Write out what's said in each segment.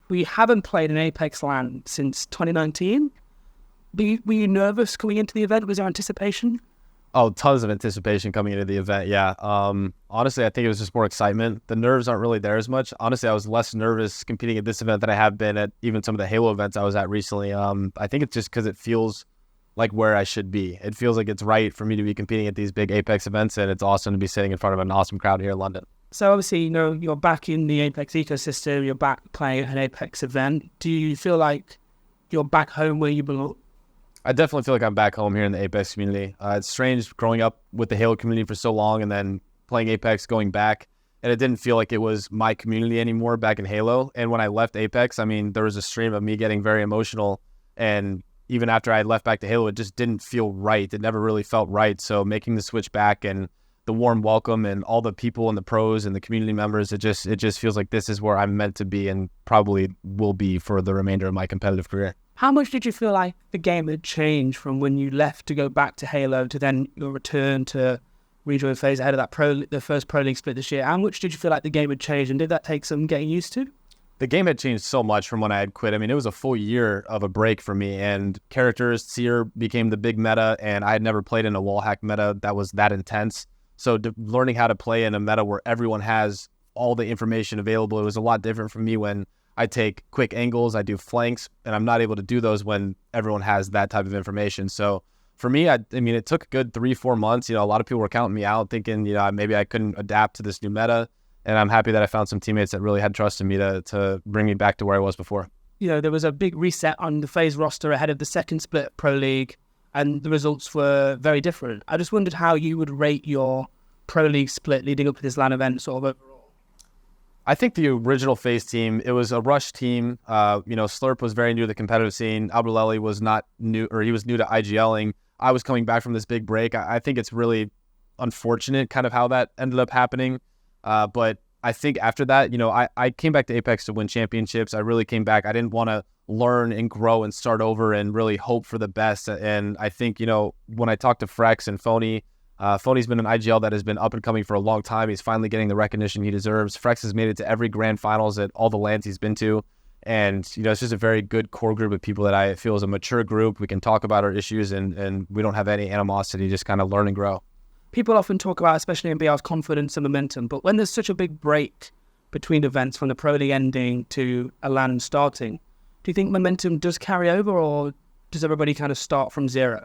we haven't played an Apex LAN since 2019. Were you nervous coming into the event? Was there anticipation? Oh, tons of anticipation coming into the event, yeah. Honestly, I think it was just more excitement. The nerves aren't really there as much. Honestly, I was less nervous competing at this event than I have been at even some of the Halo events I was at recently. I think it's just because it feels like where I should be. It feels like it's right for me to be competing at these big Apex events, and it's awesome to be sitting in front of an awesome crowd here in London. So obviously, you're back in the Apex ecosystem, you're back playing an Apex event. Do you feel like you're back home where you belong? I definitely feel like I'm back home here in the Apex community. It's strange growing up with the Halo community for so long and then playing Apex, going back, and it didn't feel like it was my community anymore back in Halo. And when I left Apex, I mean, there was a stream of me getting very emotional, and even after I left back to Halo, it just didn't feel right. It never really felt right. So making the switch back and the warm welcome and all the people and the pros and the community members, it just feels like this is where I'm meant to be and probably will be for the remainder of my competitive career. How much did you feel like the game had changed from when you left to go back to Halo to then your return to rejoin FaZe ahead of that the first Pro League split this year? How much did you feel like the game had changed, and did that take some getting used to? The game had changed so much from when I had quit. I mean, it was a full year of a break for me, and characters, Seer became the big meta, and I had never played in a wallhack meta that was that intense. So learning how to play in a meta where everyone has all the information available, it was a lot different for me when I take quick angles, I do flanks, and I'm not able to do those when everyone has that type of information. So for me, I mean, it took a good 3-4 months. A lot of people were counting me out, thinking, maybe I couldn't adapt to this new meta. And I'm happy that I found some teammates that really had trust in me to bring me back to where I was before. There was a big reset on the FaZe roster ahead of the second split Pro League, and the results were very different. I just wondered how you would rate your Pro League split leading up to this LAN event sort of overall. I think the original FaZe team, it was a rush team. Slurp was very new to the competitive scene. Abduleli was not new, or he was new to IGLing. I was coming back from this big break. I think it's really unfortunate kind of how that ended up happening. But I think after that, I came back to Apex to win championships. I really came back. I didn't want to learn and grow and start over and really hope for the best. And I think, when I talked to Frex and Phony, Phony's been an IGL that has been up and coming for a long time. He's finally getting the recognition he deserves. Frex has made it to every grand finals at all the LANs he's been to. And, it's just a very good core group of people that I feel is a mature group. We can talk about our issues and we don't have any animosity, just kind of learn and grow. People often talk about, especially in BR's, confidence and momentum, but when there's such a big break between events from the Pro League ending to a LAN starting, do you think momentum does carry over, or does everybody kind of start from zero?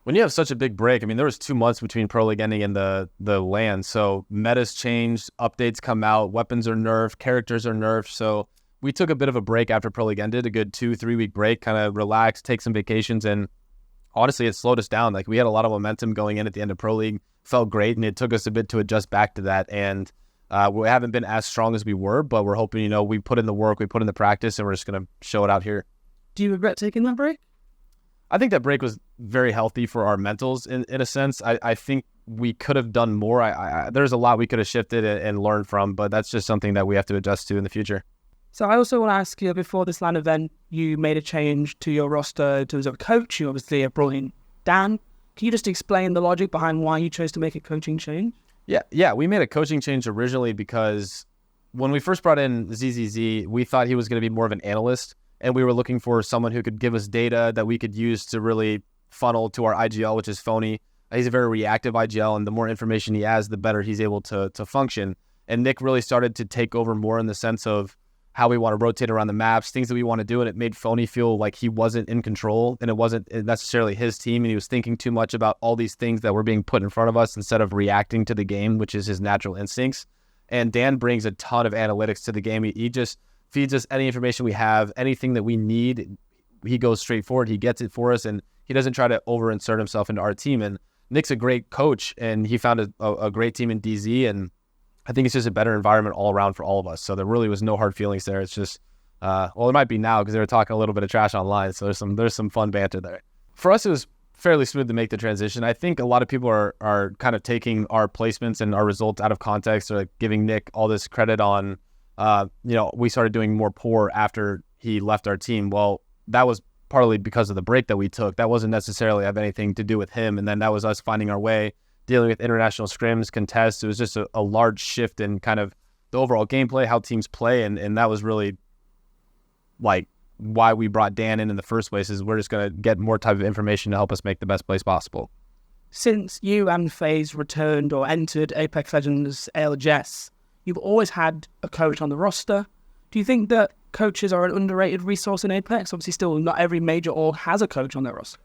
When you have such a big break, I mean, there was 2 months between Pro League ending and the LAN, so metas changed, updates come out, weapons are nerfed, characters are nerfed, so we took a bit of a break after Pro League ended, a good 2-3 week break, kind of relax, take some vacations, and honestly, it slowed us down. Like, we had a lot of momentum going in at the end of Pro League, felt great, and it took us a bit to adjust back to that, and we haven't been as strong as we were, but we're hoping, we put in the work, we put in the practice, and we're just going to show it out here. Do you regret taking that break? I think that break was very healthy for our mentals in a sense. I think we could have done more. There's a lot we could have shifted and learned from, but that's just something that we have to adjust to in the future. So I also want to ask you, before this LAN event, you made a change to your roster in terms of a coach. You obviously have brought in Dan. Can you just explain the logic behind why you chose to make a coaching change? Yeah, we made a coaching change originally because when we first brought in ZZZ, we thought he was going to be more of an analyst, and we were looking for someone who could give us data that we could use to really funnel to our IGL, which is Phony. He's a very reactive IGL, and the more information he has, the better he's able to function. And Nick really started to take over more in the sense of how we want to rotate around the maps, things that we want to do, and it made Phony feel like he wasn't in control, and it wasn't necessarily his team, and he was thinking too much about all these things that were being put in front of us instead of reacting to the game, which is his natural instincts. And Dan brings a ton of analytics to the game. He just feeds us any information we have, anything that we need. He goes straight forward. He gets it for us, and he doesn't try to over-insert himself into our team. And Nick's a great coach, and he found a great team in DZ, and I think it's just a better environment all around for all of us. So there really was no hard feelings there. It's just, well, it might be now because they were talking a little bit of trash online. So there's some fun banter there. For us, it was fairly smooth to make the transition. I think a lot of people are kind of taking our placements and our results out of context, or like giving Nick all this credit on, we started doing more poor after he left our team. Well, that was partly because of the break that we took. That wasn't necessarily have anything to do with him. And then that was us finding our way, dealing with international scrims, contests. It was just a large shift in kind of the overall gameplay, how teams play. And that was really like why we brought Dan in the first place. Is we're just going to get more type of information to help us make the best plays possible. Since you and FaZe returned or entered Apex Legends ALGS, you've always had a coach on the roster. Do you think that coaches are an underrated resource in Apex? Obviously, still not every major org has a coach on their roster.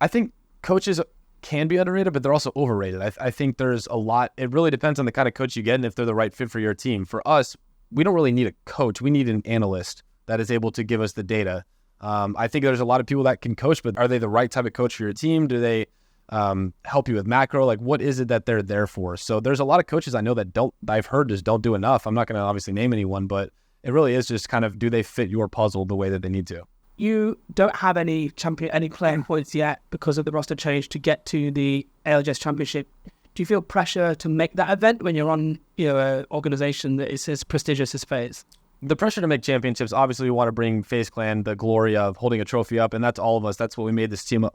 I think coaches can be underrated, but they're also overrated. I think there's a lot. It really depends on the kind of coach you get and if they're the right fit for your team. For us, we don't really need a coach. We need an analyst that is able to give us the data. I think there's a lot of people that can coach, but are they the right type of coach for your team? Do they help you with macro? Like, what is it that they're there for? So there's a lot of coaches I know that I've heard just don't do enough. I'm not going to obviously name anyone, but it really is just kind of, do they fit your puzzle the way that they need to? You don't have any playing points yet because of the roster change to get to the ALGS Championship. Do you feel pressure to make that event when you're on, an organization that is as prestigious as FaZe? The pressure to make championships, obviously we want to bring FaZe Clan the glory of holding a trophy up, and that's all of us. That's what we made this team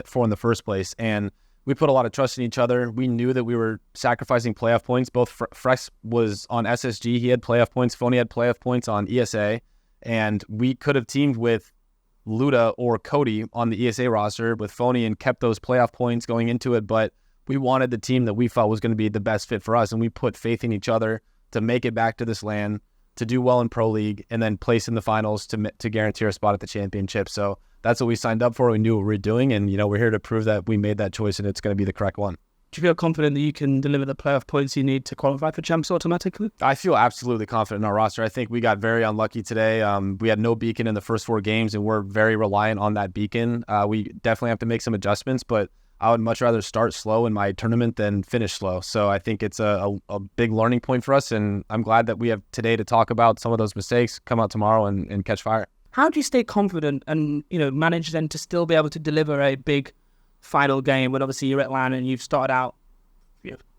for in the first place. And we put a lot of trust in each other. We knew that we were sacrificing playoff points. Both Frex was on SSG. He had playoff points. Phony had playoff points on ESA. And we could have teamed with Luda or Cody on the ESA roster with Phony and kept those playoff points going into it. But we wanted the team that we felt was going to be the best fit for us. And we put faith in each other to make it back to this LAN, to do well in Pro League, and then place in the finals to guarantee our spot at the championship. So that's what we signed up for. We knew what we were doing, and we're here to prove that we made that choice and it's going to be the correct one. Do you feel confident that you can deliver the playoff points you need to qualify for champs automatically? I feel absolutely confident in our roster. I think we got very unlucky today. We had no beacon in the first 4 games, and we're very reliant on that beacon. We definitely have to make some adjustments, but I would much rather start slow in my tournament than finish slow. So I think it's a big learning point for us, and I'm glad that we have today to talk about some of those mistakes, come out tomorrow and catch fire. How do you stay confident and manage then to still be able to deliver a big final game when obviously you're at LAN and you've started out,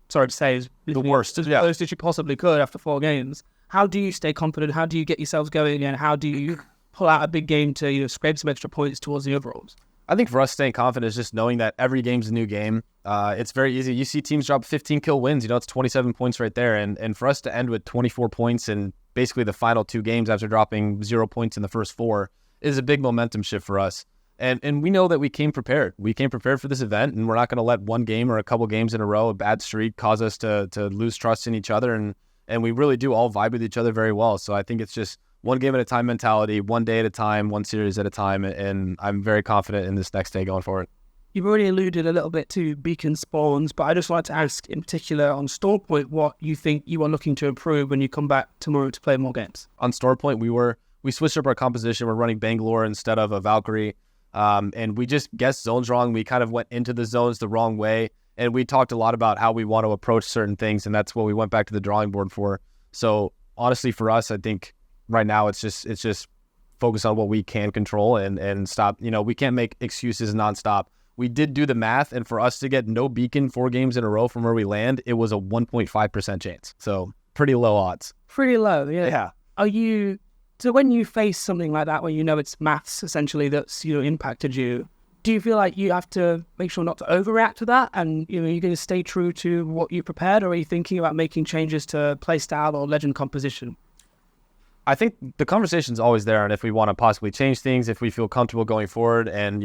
sorry to say, the worst, as close as you possibly could after 4 games? How do you stay confident? How do you get yourselves going, and how do you pull out a big game to scrape some extra points towards the overalls? I think for us, staying confident is just knowing that every game's a new game. It's very easy. You see teams drop 15 kill wins. It's 27 points right there. And for us to end with 24 points in basically the final 2 games after dropping 0 points in the first 4 is a big momentum shift for us. And we know that we came prepared. We came prepared for this event, and we're not going to let one game or a couple games in a row, a bad streak, cause us to lose trust in each other. And we really do all vibe with each other very well. So I think it's just one game at a time mentality, one day at a time, one series at a time, and I'm very confident in this next day going forward. You've already alluded a little bit to beacon spawns, but I just wanted to ask in particular on Store Point what you think you are looking to improve when you come back tomorrow to play more games. On Store Point, we switched up our composition. We're running Bangalore instead of a Valkyrie, and we just guessed zones wrong. We kind of went into the zones the wrong way, and we talked a lot about how we want to approach certain things, and that's what we went back to the drawing board for. So honestly, for us, I think right now it's just focus on what we can control and stop. We can't make excuses nonstop. We did do the math, and for us to get no beacon 4 games in a row from where we land, it was a 1.5% chance. So pretty low odds. Pretty low, yeah. Yeah. So when you face something like that, when it's maths essentially that's impacted you, do you feel like you have to make sure not to overreact to that, and you're going to stay true to what you prepared, or are you thinking about making changes to play style or legend composition? I think the conversation's always there, and if we want to possibly change things, if we feel comfortable going forward, and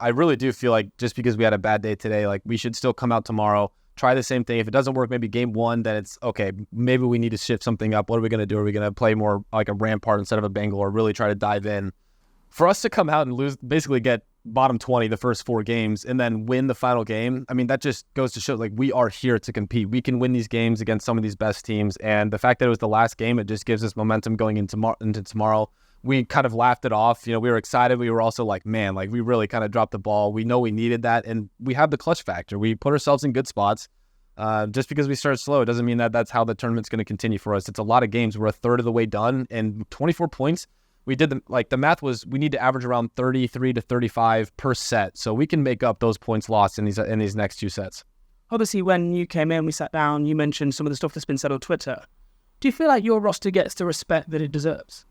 I really do feel like just because we had a bad day today, like we should still come out tomorrow, try the same thing. If it doesn't work, maybe game 1, then it's okay. Maybe we need to shift something up. What are we going to do? Are we going to play more like a Rampart instead of a Bangalore? Really try to dive in. For us to come out and lose, basically get bottom 20 the first 4 games and then win the final game, I mean, that just goes to show like we are here to compete. We can win these games against some of these best teams, and the fact that it was the last game, it just gives us momentum going into tomorrow. We kind of laughed it off. We were excited. We were also like, man, like we really kind of dropped the ball. We know we needed that, and we have the clutch factor. We put ourselves in good spots. Just because we start slow, it doesn't mean that that's how the tournament's going to continue for us. It's a lot of games. We're a third of the way done, and 24 points. We did the math was we need to average around 33 to 35 per set, so we can make up those points lost in these next 2 sets. Obviously, when you came in, we sat down, you mentioned some of the stuff that's been said on Twitter. Do you feel like your roster gets the respect that it deserves?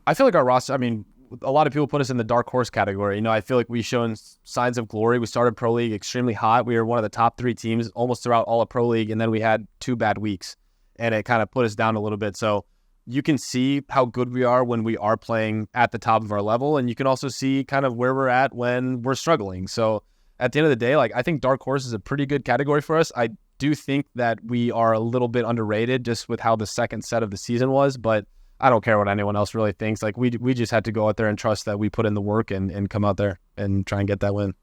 I feel like our roster, a lot of people put us in the dark horse category. I feel like we've shown signs of glory. We started Pro League extremely hot. We were one of the top 3 teams almost throughout all of Pro League, and then we had 2 bad weeks, and it kind of put us down a little bit. So you can see how good we are when we are playing at the top of our level, and you can also see kind of where we're at when we're struggling. So at the end of the day, like, I think Dark Horse is a pretty good category for us. I do think that we are a little bit underrated just with how the second set of the season was, but I don't care what anyone else really thinks. Like, we just had to go out there and trust that we put in the work and come out there and try and get that win.